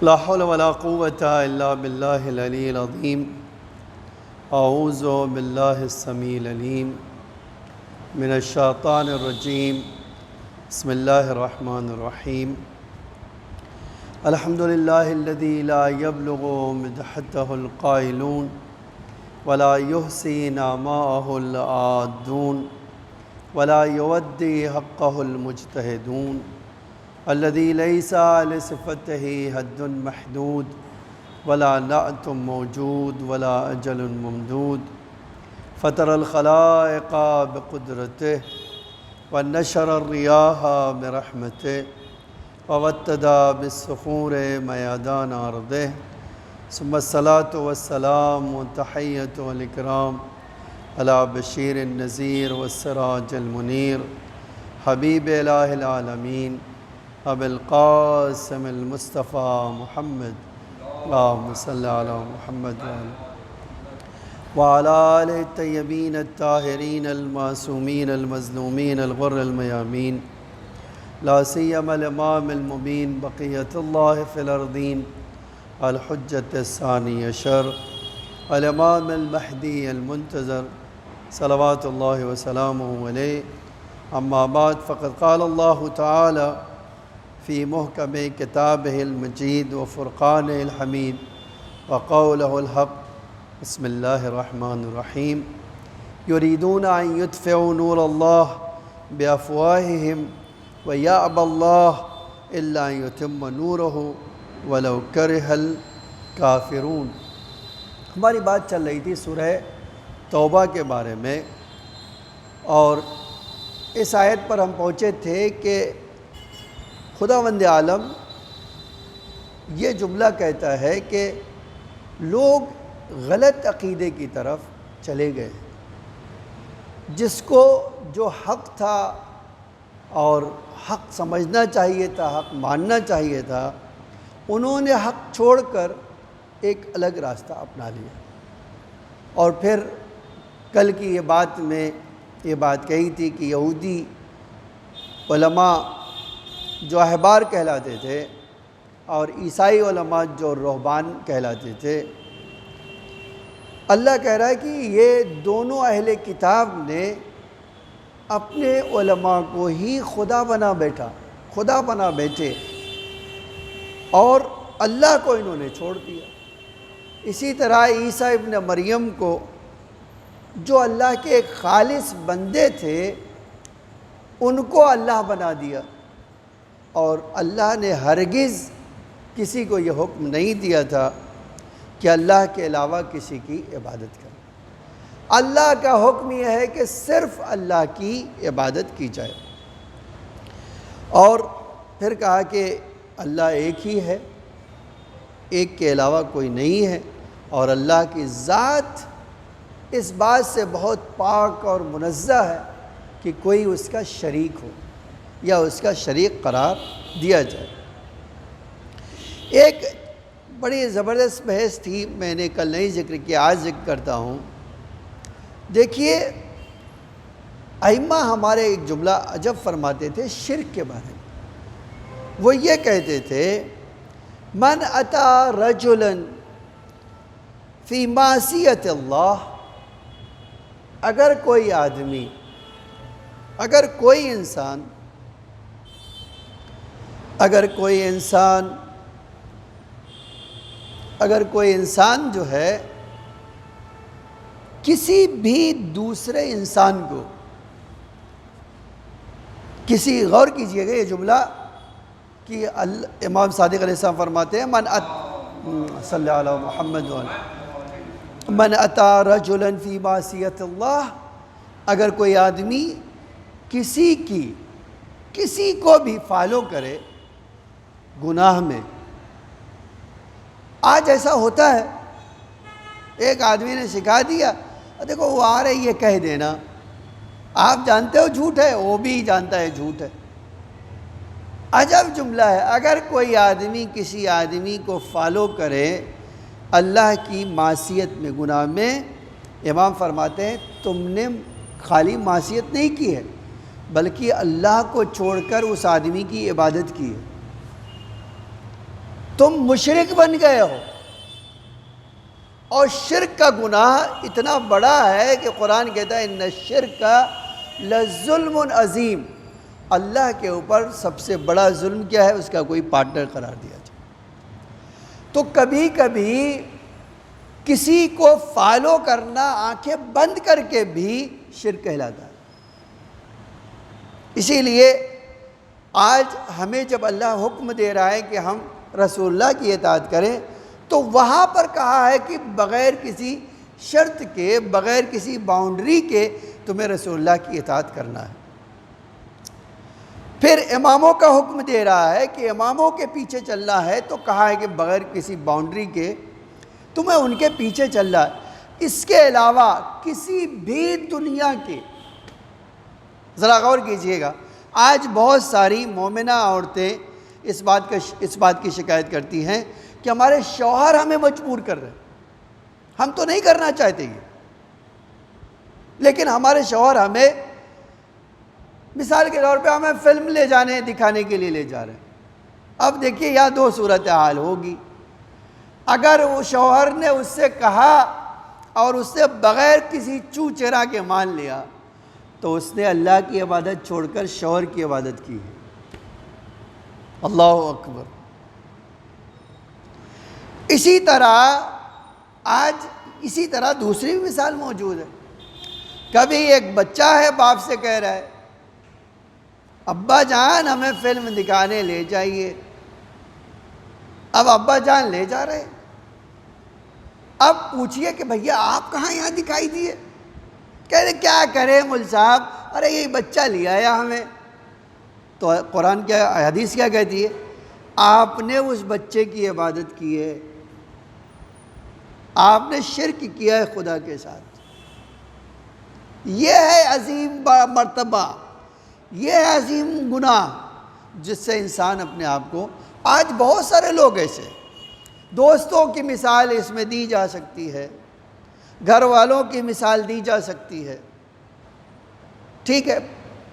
لا حول ولا قوة إلا بالله العلي العظيم. أعوذ بالله السميع العليم من الشيطان الرجيم. بسم الله الرحمن الرحيم. الحمد لله الذي لا يبلغ مدحته القائلون ولا يحصي نعماءه العادون ولا يودي حقه المجتهدون، الذي ليس لصفته حد محدود ولا نعت موجود ولا أجل ممدود، فطر الخلائق بقدرته ونشر الرياح برحمته ووتد بالصخور ميادان أرضه، ثم الصلاة والسلام والتحية والإكرام على بشير النذير والسراج المنير حبيب إله العالمين أبي القاسم المصطفى محمد، اللهم صل على محمد وعلى آله الطيبين الطاهرين المعصومين المظلومين الغر الميامين، لا سيما الإمام المبين بقية الله في الأرضين الحجة الثاني عشر الإمام المهدي المنتظر صلوات الله وسلامه عليه. أما بعد، فقد قال الله تعالى في محكم كتابه المجيد وفرقانه الحميد وقوله الحق. بسم الله الرحمن الرحيم. يريدون أن يطفئوا نور الله بأفواههم ويأبى الله إلا أن يتم نوره ولو كره الكافرون. ہماری بات چل رہی تھی سورہ توبہ کے بارے میں، اور اس آیت پر ہم پہنچے تھے کہ خداوند عالم یہ جملہ کہتا ہے کہ لوگ غلط عقیدے کی طرف چلے گئے، جس کو جو حق تھا اور حق سمجھنا چاہیے تھا، حق ماننا چاہیے تھا، انہوں نے حق چھوڑ کر ایک الگ راستہ اپنا لیا. اور پھر کل کی یہ بات کہی تھی کہ یہودی علماء جو احبار کہلاتے تھے اور عیسائی علماء جو رہبان کہلاتے تھے، اللہ کہہ رہا ہے کہ یہ دونوں اہل کتاب نے اپنے علماء کو ہی خدا بنا بیٹھے اور اللہ کو انہوں نے چھوڑ دیا. اسی طرح عیسیٰ ابن مریم کو، جو اللہ کے ایک خالص بندے تھے، ان کو اللہ بنا دیا، اور اللہ نے ہرگز کسی کو یہ حکم نہیں دیا تھا کہ اللہ کے علاوہ کسی کی عبادت کرے. اللہ کا حکم یہ ہے کہ صرف اللہ کی عبادت کی جائے. اور پھر کہا کہ اللہ ایک ہی ہے، ایک کے علاوہ کوئی نہیں ہے، اور اللہ کی ذات اس بات سے بہت پاک اور منزہ ہے کہ کوئی اس کا شریک ہو یا اس کا شریک قرار دیا جائے. ایک بڑی زبردست بحث تھی، میں نے کل نہیں ذکر کیا، آج ذکر کرتا ہوں. دیکھیے، ائمہ ہمارے ایک جملہ عجب فرماتے تھے شرک کے بارے میں. وہ یہ کہتے تھے، من اتا رجلا فی معصیت اللہ، اگر کوئی آدمی، اگر کوئی انسان جو ہے کسی بھی دوسرے انسان کو، غور کیجئے گا یہ جملہ کہ امام صادق علیہ السلام فرماتے ہیں، صلی علی محمد من اتا رجلا فی معصیت اللہ، اگر کوئی آدمی کسی کو بھی فالو کرے گناہ میں. آج ایسا ہوتا ہے، ایک آدمی نے سکھا دیا، دیکھو وہ آ رہے یہ کہہ دینا، آپ جانتے ہو جھوٹ ہے، وہ بھی جانتا ہے جھوٹ ہے. عجب جملہ ہے. اگر کوئی آدمی کسی آدمی کو فالو کرے اللہ کی معصیت میں، گناہ میں، امام فرماتے ہیں تم نے خالی معصیت نہیں کی ہے بلکہ اللہ کو چھوڑ کر اس آدمی کی عبادت کی ہے. تم مشرک بن گئے ہو، اور شرک کا گناہ اتنا بڑا ہے کہ قرآن کہتا ہے ان الشرک لظلم عظیم، اللہ کے اوپر سب سے بڑا ظلم کیا ہے؟ اس کا کوئی پارٹنر قرار دیا جائے۔ تو کبھی کبھی کسی کو فالو کرنا آنکھیں بند کر کے بھی شرک کہلاتا ہے۔ اسی لیے آج ہمیں جب اللہ حکم دے رہا ہے کہ ہم رسول اللہ کی اطاعت کریں، تو وہاں پر کہا ہے کہ بغیر کسی شرط کے، بغیر کسی باؤنڈری کے تمہیں رسول اللہ کی اطاعت کرنا ہے۔ پھر اماموں کا حکم دے رہا ہے کہ اماموں کے پیچھے چلنا ہے، تو کہا ہے کہ بغیر کسی باؤنڈری کے تمہیں ان کے پیچھے چلنا ہے۔ اس کے علاوہ کسی بھی دنیا کے، ذرا غور کیجئے گا، آج بہت ساری مومنہ عورتیں اس بات کی شکایت کرتی ہیں کہ ہمارے شوہر ہمیں مجبور کر رہے ہیں، ہم تو نہیں کرنا چاہتے یہ، لیکن ہمارے شوہر ہمیں، مثال کے طور پہ ہمیں فلم لے جانے دکھانے کے لیے لے جا رہے ہیں۔ اب دیکھیے یہاں دو صورتحال ہوگی۔ اگر وہ شوہر نے اس سے کہا اور اس سے بغیر کسی چو چرا کے مان لیا، تو اس نے اللہ کی عبادت چھوڑ کر شوہر کی عبادت کی ہے۔ اللہ اکبر۔ اسی طرح دوسری بھی مثال موجود ہے۔ کبھی ایک بچہ ہے، باپ سے کہہ رہا ہے ابا جان ہمیں فلم دکھانے لے جائیے۔ اب ابا جان لے جا رہے، اب پوچھئے کہ بھیا آپ کہاں یہاں دکھائی دیے؟ کہہ رہے کیا کرے مول صاحب، ارے یہ بچہ لے آیا ہمیں۔ تو قرآن کیا، حدیث کیا کہتی ہے؟ آپ نے اس بچے کی عبادت کی ہے، آپ نے شرک کیا ہے خدا کے ساتھ۔ یہ ہے عظیم مرتبہ، یہ ہے عظیم گناہ جس سے انسان اپنے آپ کو، آج بہت سارے لوگ ایسے، دوستوں کی مثال اس میں دی جا سکتی ہے، گھر والوں کی مثال دی جا سکتی ہے، ٹھیک ہے،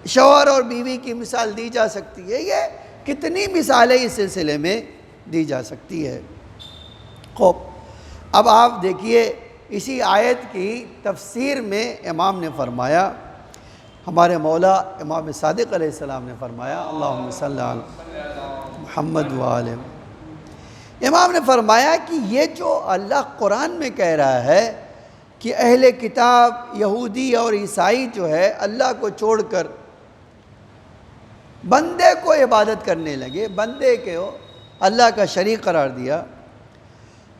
شوہر اور بیوی کی مثال دی جا سکتی ہے، یہ کتنی مثالیں اس سلسلے میں دی جا سکتی ہے۔ خوب، اب آپ دیکھیے اسی آیت کی تفسیر میں امام نے فرمایا، ہمارے مولا امام صادق علیہ السلام نے فرمایا، اللہم صلی علی محمد وآلہ، امام نے فرمایا کہ یہ جو اللہ قرآن میں کہہ رہا ہے کہ اہل کتاب یہودی اور عیسائی جو ہے اللہ کو چھوڑ کر بندے کو عبادت کرنے لگے، بندے کو اللہ کا شریک قرار دیا،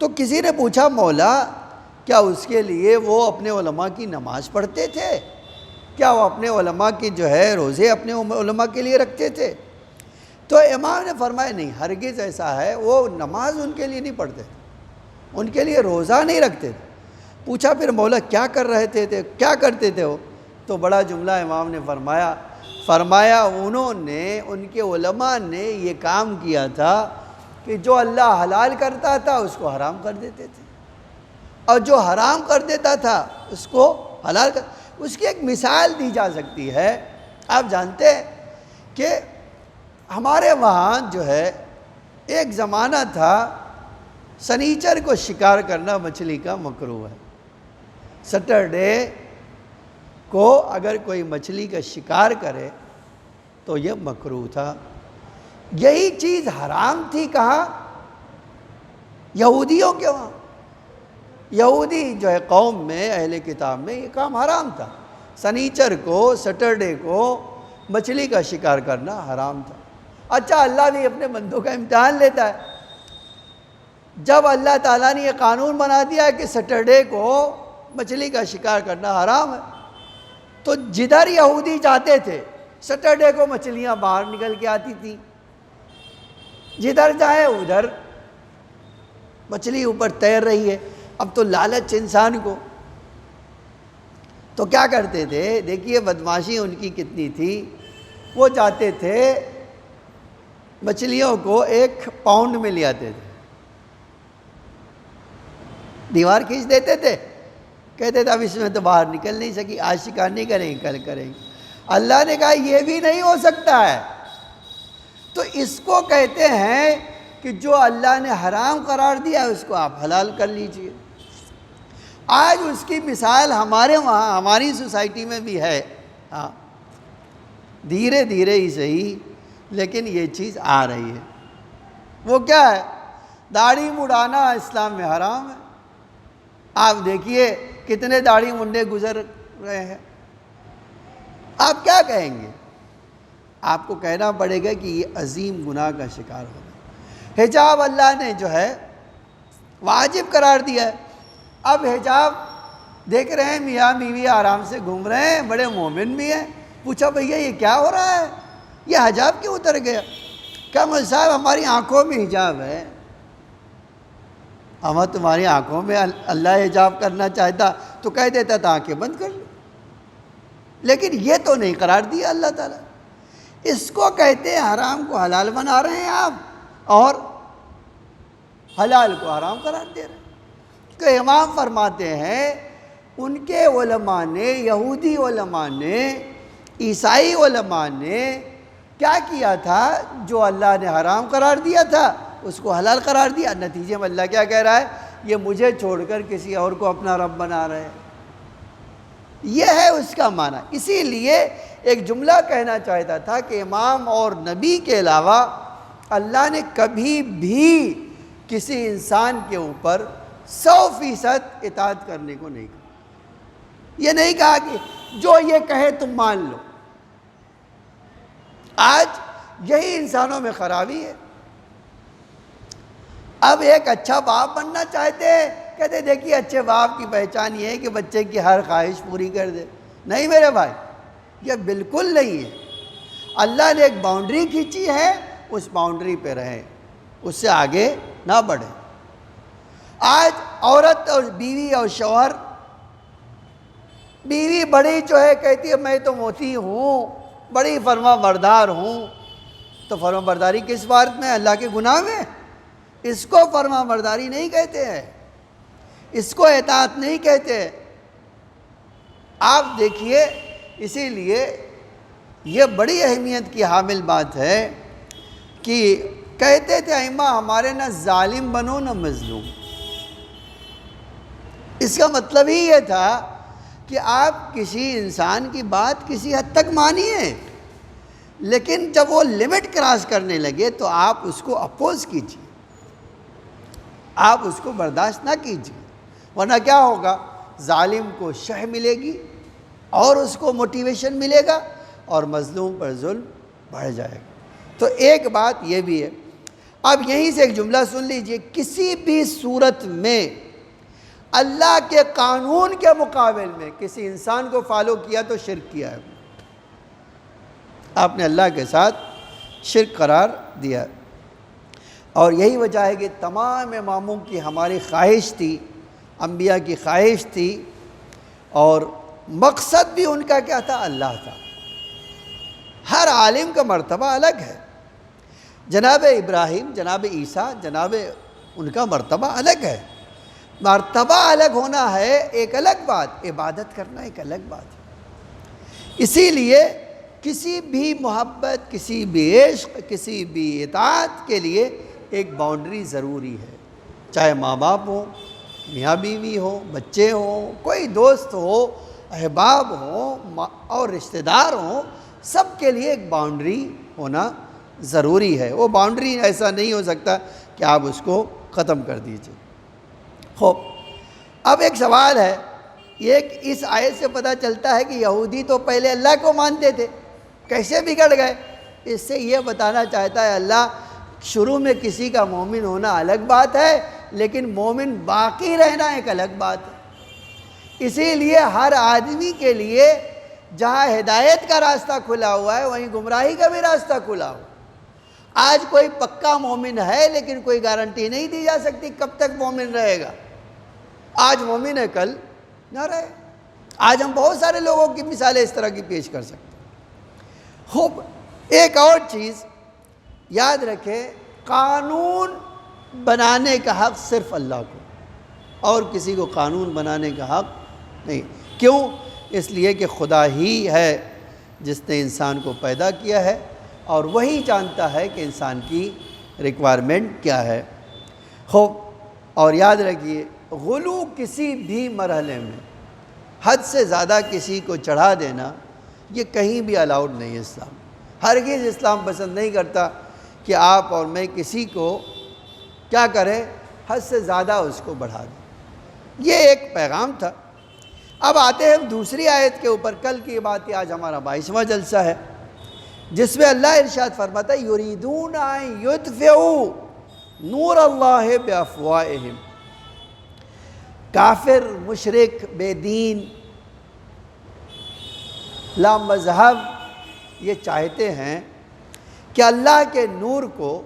تو کسی نے پوچھا مولا کیا اس کے لیے وہ اپنے علماء کی نماز پڑھتے تھے؟ کیا وہ اپنے علماء کی جو ہے روزے اپنے علماء کے لیے رکھتے تھے؟ تو امام نے فرمایا نہیں، ہرگز ایسا ہے، وہ نماز ان کے لیے نہیں پڑھتے تھے، ان کے لیے روزہ نہیں رکھتے تھے۔ پوچھا پھر مولا کیا کر رہے تھے، کیا کرتے تھے وہ؟ تو بڑا جملہ امام نے فرمایا انہوں نے، ان کے علماء نے یہ کام کیا تھا کہ جو اللہ حلال کرتا تھا اس کو حرام کر دیتے تھے، اور جو حرام کر دیتا تھا اس کو حلال کر۔ اس کی ایک مثال دی جا سکتی ہے، آپ جانتے ہیں کہ ہمارے وہاں جو ہے ایک زمانہ تھا سنیچر کو شکار کرنا مچھلی کا مکروہ ہے۔ سیٹرڈے کو اگر کوئی مچھلی کا شکار کرے تو یہ مکروہ تھا۔ یہی چیز حرام تھی کہاں؟ یہودیوں کے وہاں۔ یہودی جو ہے قوم میں، اہل کتاب میں یہ کام حرام تھا، سنیچر کو، سیٹرڈے کو مچھلی کا شکار کرنا حرام تھا۔ اچھا، اللہ بھی اپنے بندوں کا امتحان لیتا ہے۔ جب اللہ تعالیٰ نے یہ قانون بنا دیا کہ سیٹرڈے کو مچھلی کا شکار کرنا حرام ہے، تو جدھر یہودی جاتے تھے سیٹرڈے کو مچھلیاں باہر نکل کے آتی تھیں، جدھر جائے ادھر مچھلی اوپر تیر رہی ہے۔ اب تو لالچ انسان کو، تو کیا کرتے تھے؟ دیکھیے بدماشی ان کی کتنی تھی، وہ جاتے تھے مچھلیوں کو 1 پاؤنڈ میں لے آتے تھے، دیوار کھینچ دیتے تھے، کہتے تھے اب اس میں تو باہر نکل نہیں سکی، آج شکار نہیں کریں گے، کل کریں گے۔ اللہ نے کہا یہ بھی نہیں ہو سکتا ہے، تو اس کو کہتے ہیں کہ جو اللہ نے حرام قرار دیا ہے اس کو آپ حلال کر لیجئے۔ آج اس کی مثال ہمارے وہاں ہماری سوسائٹی میں بھی ہے، ہاں دھیرے دھیرے ہی صحیح لیکن یہ چیز آ رہی ہے۔ وہ کیا ہے؟ داڑھی مڈانا اسلام میں حرام ہے۔ آپ دیکھیے کتنے داڑھی منڈے گزر رہے ہیں، آپ کیا کہیں گے؟ آپ کو کہنا پڑے گا کہ یہ عظیم گناہ کا شکار ہوگا۔ حجاب اللہ نے جو ہے واجب قرار دیا ہے۔ اب حجاب دیکھ رہے ہیں میاں بیوی آرام سے گھوم رہے ہیں، بڑے مومن بھی ہیں۔ پوچھا بھیا یہ کیا ہو رہا ہے، یہ حجاب کیوں اتر گیا؟ کہا مولوی صاحب ہماری آنکھوں میں حجاب ہے۔ ہمیں تمہاری آنکھوں میں اللہ حجاب کرنا چاہتا تو کہہ دیتا تھا آنکھیں بند کر لو، لیکن یہ تو نہیں قرار دیا اللہ تعالیٰ۔ اس کو کہتے ہیں حرام کو حلال بنا رہے ہیں آپ، اور حلال کو حرام قرار دے رہے ہیں۔ کہ امام فرماتے ہیں ان کے علماء نے، یہودی علماء نے، عیسائی علماء نے کیا کیا تھا؟ جو اللہ نے حرام قرار دیا تھا اس کو حلال قرار دیا۔ نتیجے میں اللہ کیا کہہ رہا ہے؟ یہ مجھے چھوڑ کر کسی اور کو اپنا رب بنا رہے ہیں۔ یہ ہے اس کا معنی۔ اسی لیے ایک جملہ کہنا چاہتا تھا کہ امام اور نبی کے علاوہ اللہ نے کبھی بھی کسی انسان کے اوپر 100% اطاعت کرنے کو نہیں کہا۔ یہ نہیں کہا کہ جو یہ کہے تم مان لو۔ آج یہی انسانوں میں خرابی ہے۔ اب ایک اچھا باپ بننا چاہتے ہیں، کہتے دیکھیے اچھے باپ کی پہچان یہ ہے کہ بچے کی ہر خواہش پوری کر دے۔ نہیں میرے بھائی، یہ بالکل نہیں ہے۔ اللہ نے ایک باؤنڈری کھینچی ہے، اس باؤنڈری پہ رہیں، اس سے آگے نہ بڑھیں۔ آج عورت اور بیوی اور شوہر، بیوی بڑی جو ہے کہتی ہے میں تو موتی ہوں، بڑی فرما بردار ہوں۔ تو فرما برداری کس بات میں؟ اللہ کے گناہ میں؟ اس کو فرما برداری نہیں کہتے ہیں، اس کو اطاعت نہیں کہتے۔ آپ دیکھیے، اسی لیے یہ بڑی اہمیت کی حامل بات ہے کہ کہتے تھے ائمہ ہمارے نہ ظالم بنو نہ مظلوم۔ اس کا مطلب ہی یہ تھا کہ آپ کسی انسان کی بات کسی حد تک مانیے، لیکن جب وہ لمٹ کراس کرنے لگے تو آپ اس کو اپوز کیجیے، آپ اس کو برداشت نہ کیجیے، ورنہ کیا ہوگا؟ ظالم کو شہ ملے گی اور اس کو موٹیویشن ملے گا اور مظلوم پر ظلم بڑھ جائے گا۔ تو ایک بات یہ بھی ہے۔ اب یہیں سے ایک جملہ سن لیجئے، کسی بھی صورت میں اللہ کے قانون کے مقابل میں کسی انسان کو فالو کیا تو شرک کیا ہے، آپ نے اللہ کے ساتھ شرک قرار دیا۔ اور یہی وجہ ہے کہ تمام اماموں کی ہماری خواہش تھی، انبیاء کی خواہش تھی، اور مقصد بھی ان کا کیا تھا؟ اللہ تھا۔ ہر عالم کا مرتبہ الگ ہے۔ جناب ابراہیم، جناب عیسیٰ، جناب ان کا مرتبہ الگ ہے۔ مرتبہ الگ ہونا ہے ایک الگ بات، عبادت کرنا ایک الگ بات ہے۔ اسی لیے کسی بھی محبت، کسی بھی عشق، کسی بھی اطاعت کے لیے ایک باؤنڈری ضروری ہے، چاہے ماں باپ ہوں، میاں بیوی ہوں، بچے ہوں، کوئی دوست ہو، احباب ہوں اور رشتہ دار ہوں، سب کے لیے ایک باؤنڈری ہونا ضروری ہے۔ وہ باؤنڈری ایسا نہیں ہو سکتا کہ آپ اس کو ختم کر دیجئے۔ خوب، اب ایک سوال ہے، اس آیت سے پتہ چلتا ہے کہ یہودی تو پہلے اللہ کو مانتے تھے، کیسے بگڑ گئے؟ اس سے یہ بتانا چاہتا ہے اللہ شروع میں کسی کا مومن ہونا الگ بات ہے، لیکن مومن باقی رہنا ایک الگ بات ہے۔ اسی لیے ہر آدمی کے لیے جہاں ہدایت کا راستہ کھلا ہوا ہے وہیں گمراہی کا بھی راستہ کھلا ہوا ہے۔ آج کوئی پکا مومن ہے لیکن کوئی گارنٹی نہیں دی جا سکتی کب تک مومن رہے گا۔ آج مومن ہے کل نہ رہے۔ آج ہم بہت سارے لوگوں کی مثالیں اس طرح کی پیش کر سکتے ہیں۔ خوب، ایک اور چیز یاد رکھیں، قانون بنانے کا حق صرف اللہ کو، اور کسی کو قانون بنانے کا حق نہیں۔ کیوں؟ اس لیے کہ خدا ہی ہے جس نے انسان کو پیدا کیا ہے، اور وہی جانتا ہے کہ انسان کی ریکوائرمنٹ کیا ہے. اور یاد رکھیے غلو کسی بھی مرحلے میں حد سے زیادہ کسی کو چڑھا دینا یہ کہیں بھی الاؤڈ نہیں ہے. اسلام ہرگز اسلام پسند نہیں کرتا کہ آپ اور میں کسی کو کیا کریں، حد سے زیادہ اس کو بڑھا دیں. یہ ایک پیغام تھا. اب آتے ہیں دوسری آیت کے اوپر. کل کی بات آج ہمارا 22واں جلسہ ہے جس میں اللہ ارشاد فرماتا ہے یریدون ان یطفئوا نور اللہ بافواہہم. کافر، مشرک، بے دین، لا مذہب یہ چاہتے ہیں کہ اللہ کے نور کو،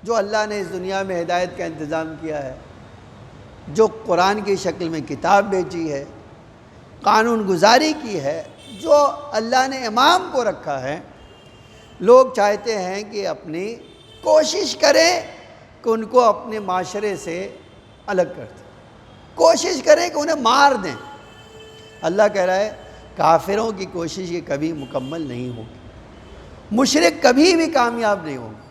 جو اللہ نے اس دنیا میں ہدایت کا انتظام کیا ہے، جو قرآن کی شکل میں کتاب بھیجی ہے، قانون گزاری کی ہے، جو اللہ نے امام کو رکھا ہے، لوگ چاہتے ہیں کہ اپنی کوشش کریں کہ ان کو اپنے معاشرے سے الگ کر دیں، کوشش کریں کہ انہیں مار دیں. اللہ کہہ رہا ہے کافروں کی کوشش یہ کبھی مکمل نہیں ہوگی، مشرک کبھی بھی کامیاب نہیں ہوگا.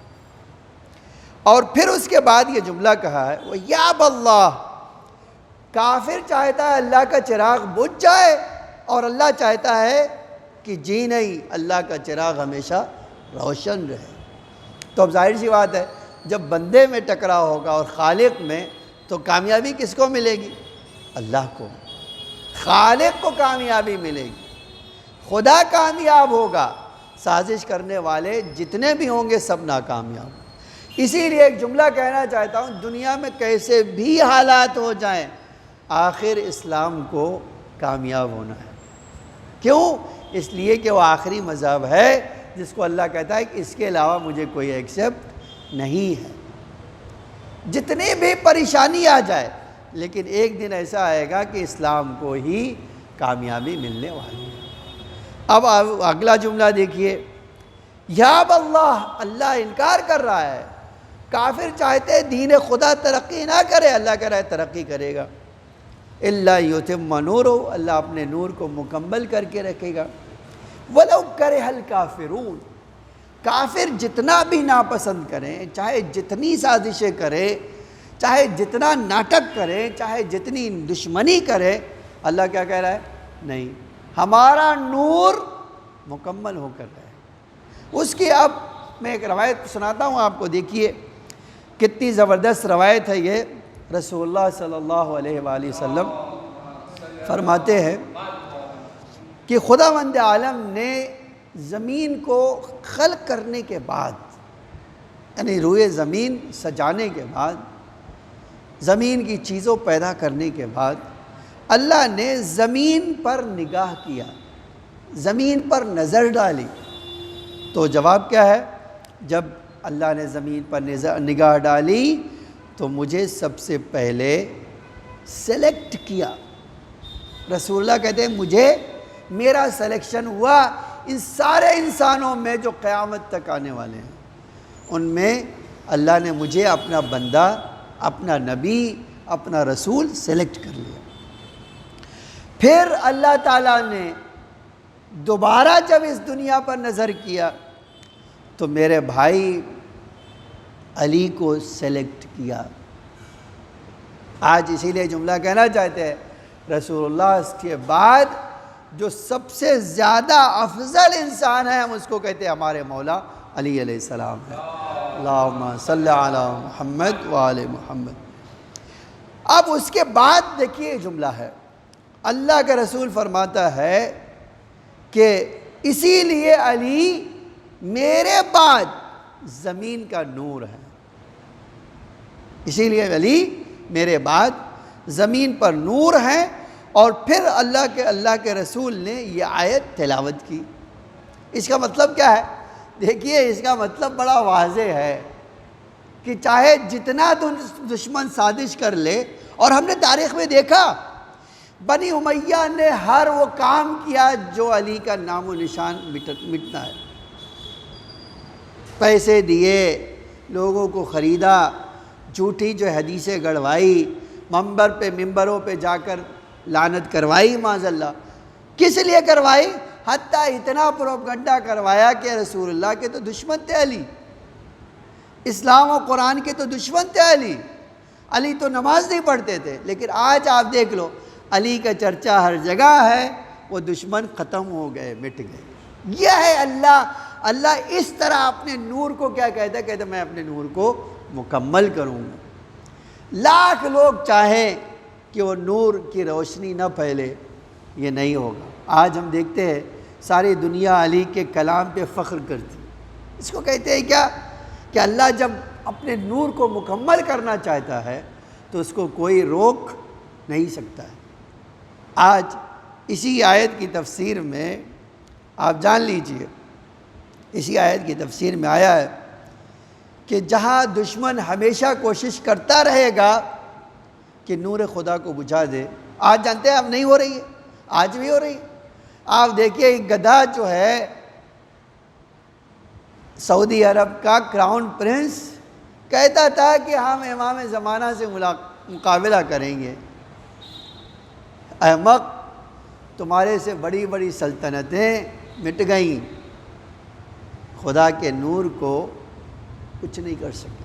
اور پھر اس کے بعد یہ جملہ کہا ہے وَيَعْبَ اللَّهُ. کافر چاہتا ہے اللہ کا چراغ بجھ جائے اور اللہ چاہتا ہے کہ جی نہیں، اللہ کا چراغ ہمیشہ روشن رہے. تو اب ظاہر سی بات ہے جب بندے میں ٹکراؤ ہوگا اور خالق میں، تو کامیابی کس کو ملے گی؟ اللہ کو. خالق کو کامیابی ملے گی، خدا کامیاب ہوگا، سازش کرنے والے جتنے بھی ہوں گے سب ناکامیاب. اسی لیے ایک جملہ کہنا چاہتا ہوں، دنیا میں کیسے بھی حالات ہو جائیں آخر اسلام کو کامیاب ہونا ہے. کیوں؟ اس لیے کہ وہ آخری مذہب ہے جس کو اللہ کہتا ہے کہ اس کے علاوہ مجھے کوئی ایکسیپٹ نہیں ہے. جتنی بھی پریشانی آ جائے لیکن ایک دن ایسا آئے گا کہ اسلام کو ہی کامیابی ملنے والی ہے. اب اگلا جملہ دیکھیے، یاب اللہ. اللہ انکار کر رہا ہے. کافر چاہتے دین خدا ترقی نہ کرے، اللہ کہہ رہا ہے ترقی کرے گا. الا یتم نورہ. اللہ اپنے نور کو مکمل کر کے رکھے گا. ولو کرہ الکافرون. کافر جتنا بھی ناپسند کریں، چاہے جتنی سازشیں کرے، چاہے جتنا ناٹک کرے، چاہے جتنی دشمنی کرے، اللہ کیا کہہ رہا ہے؟ نہیں، ہمارا نور مکمل ہو کر رہے. اس کی اب میں ایک روایت سناتا ہوں آپ کو. دیکھیے کتنی زبردست روایت ہے یہ. رسول اللہ صلی اللہ علیہ وآلہ وسلم فرماتے ہیں کہ خداوند عالم نے زمین کو خلق کرنے کے بعد، یعنی روئے زمین سجانے کے بعد، زمین کی چیزوں پیدا کرنے کے بعد، اللہ نے زمین پر نگاہ کیا، زمین پر نظر ڈالی. تو جواب کیا ہے؟ جب اللہ نے زمین پر نگاہ ڈالی تو مجھے سب سے پہلے سلیکٹ کیا. رسول اللہ کہتے ہیں مجھے، میرا سلیکشن ہوا ان سارے انسانوں میں جو قیامت تک آنے والے ہیں، ان میں اللہ نے مجھے اپنا بندہ، اپنا نبی، اپنا رسول سلیکٹ کر لیا. پھر اللہ تعالیٰ نے دوبارہ جب اس دنیا پر نظر کیا تو میرے بھائی علی کو سلیکٹ کیا. آج اسی لیے جملہ کہنا چاہتے ہیں رسول اللہ کے بعد جو سب سے زیادہ افضل انسان ہے ہم اس کو کہتے ہیں ہمارے مولا علی علیہ السلام ہے. اللہم صلی علی محمد وآل محمد. اب اس کے بعد دیکھیے جملہ ہے، اللہ کے رسول فرماتا ہے کہ اسی لیے علی میرے بعد زمین کا نور ہے. اسی لیے علی میرے بعد زمین پر نور ہے. اور پھر اللہ کے رسول نے یہ آیت تلاوت کی. اس کا مطلب کیا ہے؟ دیکھیے اس کا مطلب بڑا واضح ہے کہ چاہے جتنا دشمن سازش کر لے، اور ہم نے تاریخ میں دیکھا بنی امیہ نے ہر وہ کام کیا جو علی کا نام و نشان مٹنا ہے. پیسے دیے، لوگوں کو خریدا، جھوٹی جو حدیثیں گڑوائی، ممبروں پہ جا کر لعنت کروائی معاذ اللہ. کس لیے کروائی؟ حتیٰ اتنا پروپگنڈا کروایا کہ رسول اللہ کے تو دشمن تھے علی. اسلام و قرآن کے تو دشمن تھے علی تو نماز نہیں پڑھتے تھے، لیکن آج آپ دیکھ لو علی کا چرچا ہر جگہ ہے، وہ دشمن ختم ہو گئے، مٹ گئے۔ یہ ہے اللہ اس طرح اپنے نور کو کیا کہتا ہے؟ کہتا ہے میں اپنے نور کو مکمل کروں گا۔ لاکھ لوگ چاہیں کہ وہ نور کی روشنی نہ پھیلے، یہ نہیں ہوگا۔ آج ہم دیکھتے ہیں ساری دنیا علی کے کلام پہ فخر کرتی، اس کو کہتے ہیں کیا کہ اللہ جب اپنے نور کو مکمل کرنا چاہتا ہے تو اس کو کوئی روک نہیں سکتا ہے۔ آج اسی آیت کی تفسیر میں آپ جان لیجئے، اسی آیت کی تفسیر میں آیا ہے کہ جہاں دشمن ہمیشہ کوشش کرتا رہے گا کہ نور خدا کو بجھا دے، آج جانتے ہیں اب نہیں ہو رہی ہے، آج بھی ہو رہی ہے۔ آپ دیکھیے ایک گدھا جو ہے سعودی عرب کا کراؤن پرنس کہتا تھا کہ ہم امام زمانہ سے مقابلہ کریں گے۔ احمق، تمہارے سے بڑی بڑی سلطنتیں مٹ گئیں، خدا کے نور کو کچھ نہیں کر سکے۔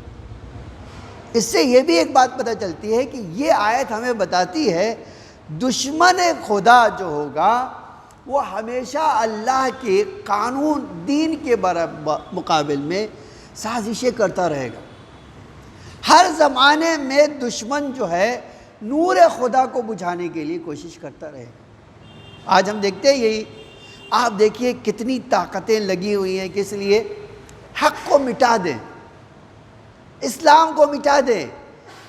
اس سے یہ بھی ایک بات پتہ چلتی ہے کہ یہ آیت ہمیں بتاتی ہے دشمن خدا جو ہوگا وہ ہمیشہ اللہ کے قانون دین کے مقابل میں سازشیں کرتا رہے گا۔ ہر زمانے میں دشمن جو ہے نور خدا کو بجھانے کے لیے کوشش کرتا رہے گا۔ آج ہم دیکھتے ہیں یہی، آپ دیکھیے کتنی طاقتیں لگی ہوئی ہیں، کس لیے؟ حق کو مٹا دیں، اسلام کو مٹا دیں،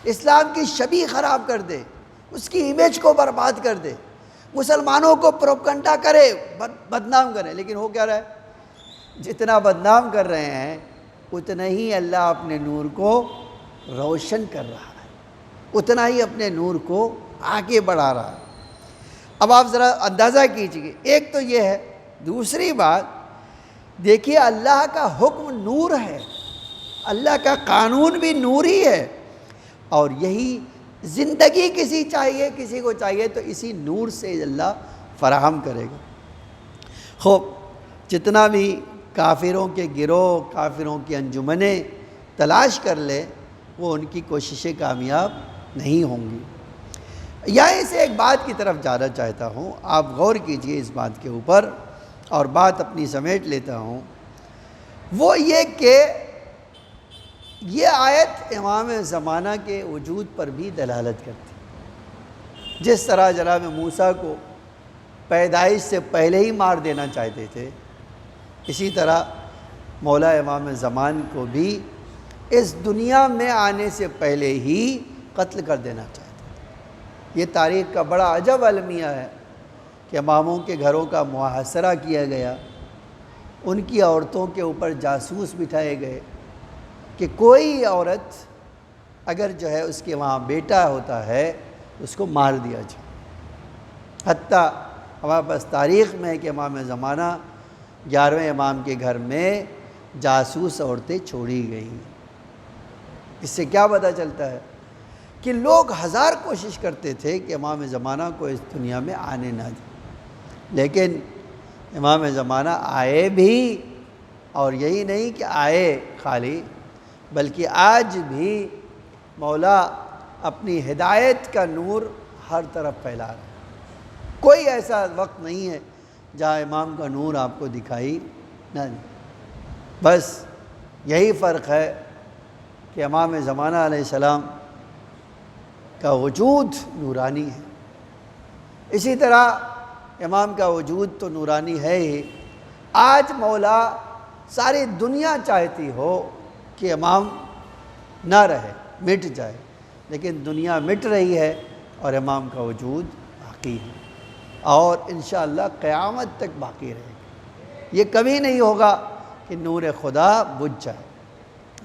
اسلام کی شبیہ خراب کر دے، اس کی امیج کو برباد کر دے، مسلمانوں کو پروپگنڈا کرے، بدنام کرے۔ لیکن ہو کیا رہا ہے؟ جتنا بدنام کر رہے ہیں اتنا ہی اللہ اپنے نور کو روشن کر رہا ہے، اتنا ہی اپنے نور کو آگے بڑھا رہا ہے۔ اب آپ ذرا اندازہ کیجئے، ایک تو یہ ہے، دوسری بات دیکھیے اللہ کا حکم نور ہے، اللہ کا قانون بھی نوری ہے، اور یہی زندگی کسی کو چاہیے تو اسی نور سے اللہ فراہم کرے گا۔ خوب جتنا بھی کافروں کے گروہ، کافروں کی انجمنیں تلاش کر لے، وہ ان کی کوششیں کامیاب نہیں ہوں گی۔ یہیں سے ایک بات کی طرف جانا چاہتا ہوں، آپ غور کیجئے اس بات کے اوپر، اور بات اپنی سمیٹ لیتا ہوں۔ وہ یہ کہ یہ آیت امام زمانہ کے وجود پر بھی دلالت کرتی۔ جس طرح جناب موسیٰ کو پیدائش سے پہلے ہی مار دینا چاہتے تھے، اسی طرح مولا امام زمان کو بھی اس دنیا میں آنے سے پہلے ہی قتل کر دینا چاہتے تھے۔ یہ تاریخ کا بڑا عجب المیہ ہے کہ اماموں کے گھروں کا محاصرہ کیا گیا، ان کی عورتوں کے اوپر جاسوس بٹھائے گئے کہ کوئی عورت اگر جو ہے اس کے وہاں بیٹا ہوتا ہے اس کو مار دیا جائے۔ حتیٰ ہمارے پاس تاریخ میں ہے کہ امام زمانہ 11ویں امام کے گھر میں جاسوس عورتیں چھوڑی گئیں۔ اس سے کیا پتہ چلتا ہے کہ لوگ ہزار کوشش کرتے تھے کہ امام زمانہ کو اس دنیا میں آنے نہ دیں، لیکن امام زمانہ آئے بھی، اور یہی نہیں کہ آئے خالی، بلکہ آج بھی مولا اپنی ہدایت کا نور ہر طرف پھیلا رہا ہے۔ کوئی ایسا وقت نہیں ہے جہاں امام کا نور آپ کو دکھائی نہ دے۔ بس یہی فرق ہے کہ امام زمانہ علیہ السلام کا وجود نورانی ہے، اسی طرح امام کا وجود تو نورانی ہے ہی۔ آج مولا ساری دنیا چاہتی ہو کہ امام نہ رہے، مٹ جائے، لیکن دنیا مٹ رہی ہے اور امام کا وجود باقی ہے، اور انشاءاللہ قیامت تک باقی رہے گا۔ یہ کبھی نہیں ہوگا کہ نور خدا بجھ جائے،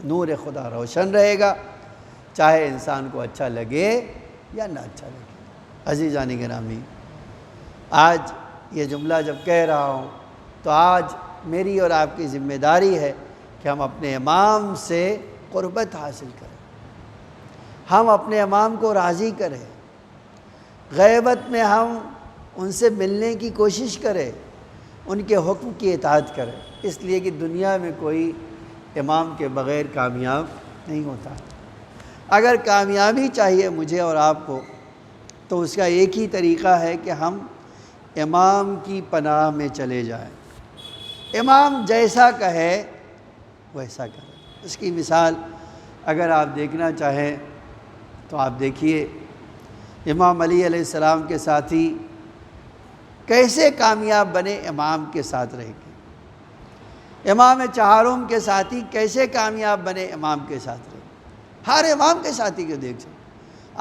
نور خدا روشن رہے گا، چاہے انسان کو اچھا لگے یا نہ اچھا لگے۔ عزیزان گرامی، آج یہ جملہ جب کہہ رہا ہوں تو آج میری اور آپ کی ذمہ داری ہے کہ ہم اپنے امام سے قربت حاصل کریں، ہم اپنے امام کو راضی کریں، غیبت میں ہم ان سے ملنے کی کوشش کریں، ان کے حکم کی اطاعت کریں، اس لیے کہ دنیا میں کوئی امام کے بغیر کامیاب نہیں ہوتا۔ اگر کامیابی چاہیے مجھے اور آپ کو تو اس کا ایک ہی طریقہ ہے کہ ہم امام کی پناہ میں چلے جائیں۔ امام جیسا کہے ویسا کرے۔ اس کی مثال اگر آپ دیکھنا چاہیں تو آپ دیکھیے امام علی علیہ السلام کے ساتھی کیسے کامیاب بنے، امام کے ساتھ رہ کے۔ امام چہارم کے ساتھی کیسے کامیاب بنے، امام کے ساتھ رہے۔ ہر امام کے ساتھی کو دیکھ سکتے۔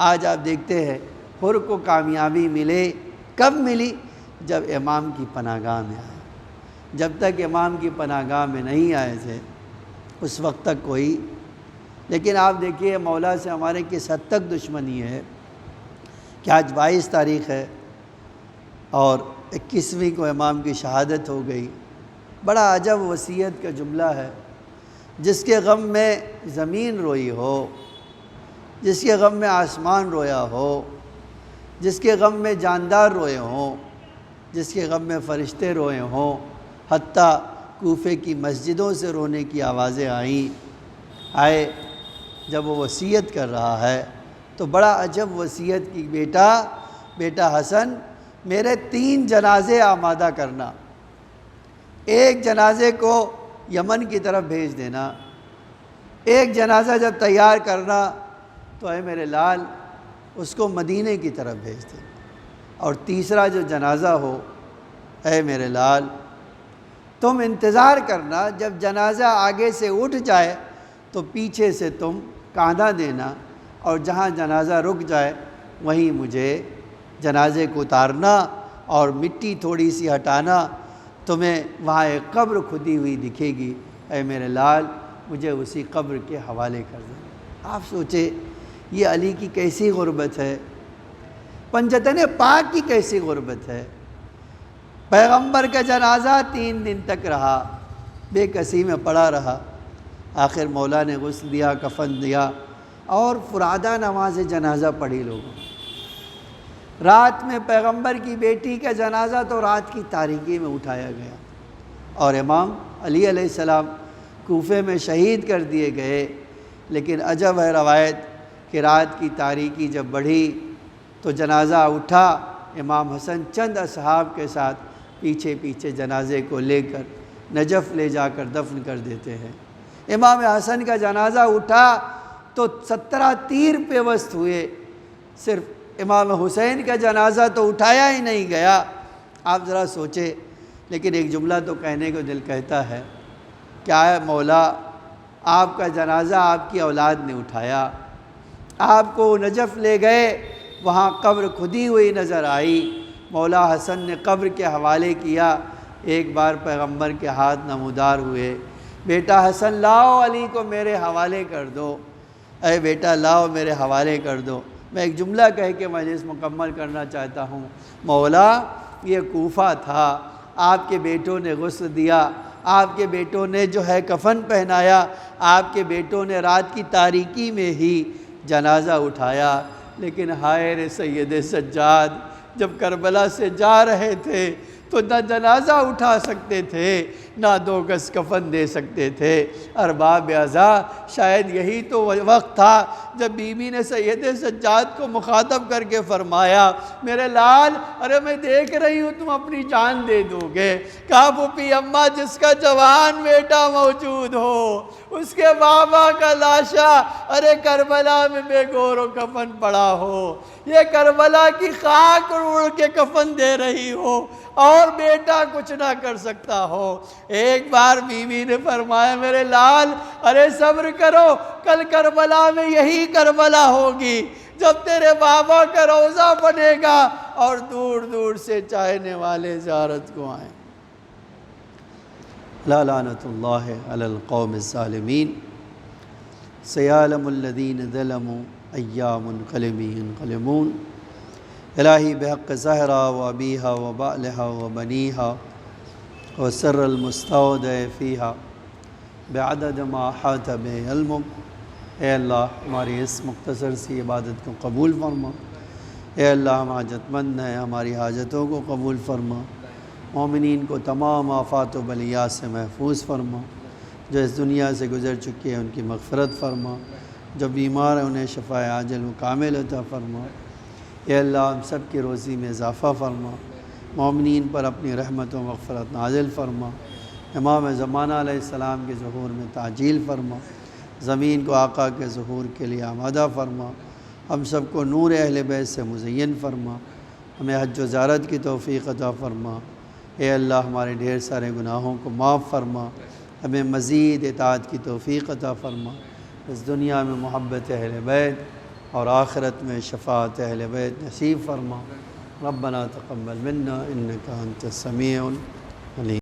آج آپ دیکھتے ہیں حر کو کامیابی ملے، کب ملی؟ جب امام کی پناہ گاہ میں آئے۔ جب تک امام کی پناہ گاہ میں نہیں آئے تھے اس وقت تک کوئی، لیکن آپ دیکھیے مولا سے ہمارے کس حد تک دشمنی ہے کہ آج 22 تاریخ ہے اور 21ویں کو امام کی شہادت ہو گئی۔ بڑا عجب وصیت کا جملہ ہے، جس کے غم میں زمین روئی ہو، جس کے غم میں آسمان رویا ہو، جس کے غم میں جاندار روئے ہوں، جس کے غم میں فرشتے روئے ہوں، حتیٰ کوفے کی مسجدوں سے رونے کی آوازیں آئے جب وہ وصیت کر رہا ہے تو بڑا عجب وصیت کی، بیٹا حسن میرے 3 جنازے آمادہ کرنا، ایک جنازے کو یمن کی طرف بھیج دینا، ایک جنازہ جب تیار کرنا تو اے میرے لال اس کو مدینے کی طرف بھیج دینا، اور تیسرا جو جنازہ ہو اے میرے لال تم انتظار کرنا، جب جنازہ آگے سے اٹھ جائے تو پیچھے سے تم کاندھا دینا، اور جہاں جنازہ رک جائے وہیں مجھے جنازے کو اتارنا اور مٹی تھوڑی سی ہٹانا، تمہیں وہاں ایک قبر کھدی ہوئی دکھے گی، اے میرے لال مجھے اسی قبر کے حوالے کر دینا۔ آپ سوچے یہ علی کی کیسی غربت ہے، پنجتن پاک کی کیسی غربت ہے۔ پیغمبر کا جنازہ 3 دن تک رہا، بے کسی میں پڑا رہا، آخر مولا نے غسل دیا، کفن دیا اور فرادہ نماز جنازہ پڑھی لوگوں۔ رات میں پیغمبر کی بیٹی کا جنازہ تو رات کی تاریکی میں اٹھایا گیا، اور امام علی علیہ السلام کوفے میں شہید کر دیے گئے۔ لیکن عجب ہے روایت کہ رات کی تاریکی جب بڑھی تو جنازہ اٹھا، امام حسن چند اصحاب کے ساتھ پیچھے پیچھے جنازے کو لے کر نجف لے جا کر دفن کر دیتے ہیں۔ امام حسن کا جنازہ اٹھا تو 17 تیر پیوست ہوئے، صرف امام حسین کا جنازہ تو اٹھایا ہی نہیں گیا۔ آپ ذرا سوچے، لیکن ایک جملہ تو کہنے کو دل کہتا ہے، کیا ہے مولا آپ کا جنازہ آپ کی اولاد نے اٹھایا، آپ کو نجف لے گئے، وہاں قبر کھدی ہوئی نظر آئی، مولا حسن نے قبر کے حوالے کیا، ایک بار پیغمبر کے ہاتھ نمودار ہوئے، بیٹا حسن لاؤ علی کو میرے حوالے کر دو، اے بیٹا لاؤ میرے حوالے کر دو۔ میں ایک جملہ کہہ کے مجلس مکمل کرنا چاہتا ہوں، مولا یہ کوفہ تھا، آپ کے بیٹوں نے غسل دیا، آپ کے بیٹوں نے جو ہے کفن پہنایا، آپ کے بیٹوں نے رات کی تاریکی میں ہی جنازہ اٹھایا، لیکن ہائے رے سید سجاد جب کربلا سے جا رہے تھے تو نہ جنازہ اٹھا سکتے تھے، نہ 2 گز کفن دے سکتے تھے۔ ارباب اعضا شاید یہی تو وقت تھا جب بی بی نے سید سجاد کو مخاطب کر کے فرمایا، میرے لال ارے میں دیکھ رہی ہوں تم اپنی جان دے دو گے، کہا پھوپھی اماں جس کا جوان بیٹا موجود ہو اس کے بابا کا لاشا ارے کربلا میں بے گور و کفن پڑا ہو، یہ کربلا کی خاک اڑ کے کفن دے رہی ہو اور بیٹا کچھ نہ کر سکتا ہو۔ ایک بار بیوی نے فرمایا، میرے لال ارے صبر کرو، کل کربلا میں یہی کربلا ہوگی جب تیرے بابا کا روضہ بنے گا اور دور دور سے چاہنے والے زیارت کو آئیں۔ لا لعنت اللہ علی القوم الظالمین، سیعلم الذین ظلموا ایام انقلبی ينقلبون۔ الہی بحق زہرا و ابیہا و بعلہا و بنیہا و سر المستودع فیہا بعدد ما احاط بہ علمک۔ اے اللہ ہماری اس مختصر سی عبادت کو قبول فرما، اے اللہ ہم حاجت مند ہیں، ہماری حاجتوں کو قبول فرما، مومنین کو تمام آفات و بلیات سے محفوظ فرما، جو اس دنیا سے گزر چکے ہیں ان کی مغفرت فرما، جو بیمار ہیں انہیں شفائے عاجل و کامل عطا فرما۔ اے اللہ ہم سب کی روزی میں اضافہ فرما، مومنین پر اپنی رحمت و مغفرت نازل فرما، امام زمانہ علیہ السلام کے ظہور میں تعجیل فرما، زمین کو آقا کے ظہور کے لیے آمادہ فرما، ہم سب کو نور اہل بیت سے مزین فرما، ہمیں حج و زیارت کی توفیق عطا فرما۔ اے اللہ ہمارے ڈھیر سارے گناہوں کو معاف فرما، ہمیں مزید اطاعت کی توفیق عطا فرما، اس دنیا میں محبت اہل بیت اور آخرت میں شفاعت اہل بیت نصیب فرما۔ ربنا تقبل منا انک انت السمیع العلیم۔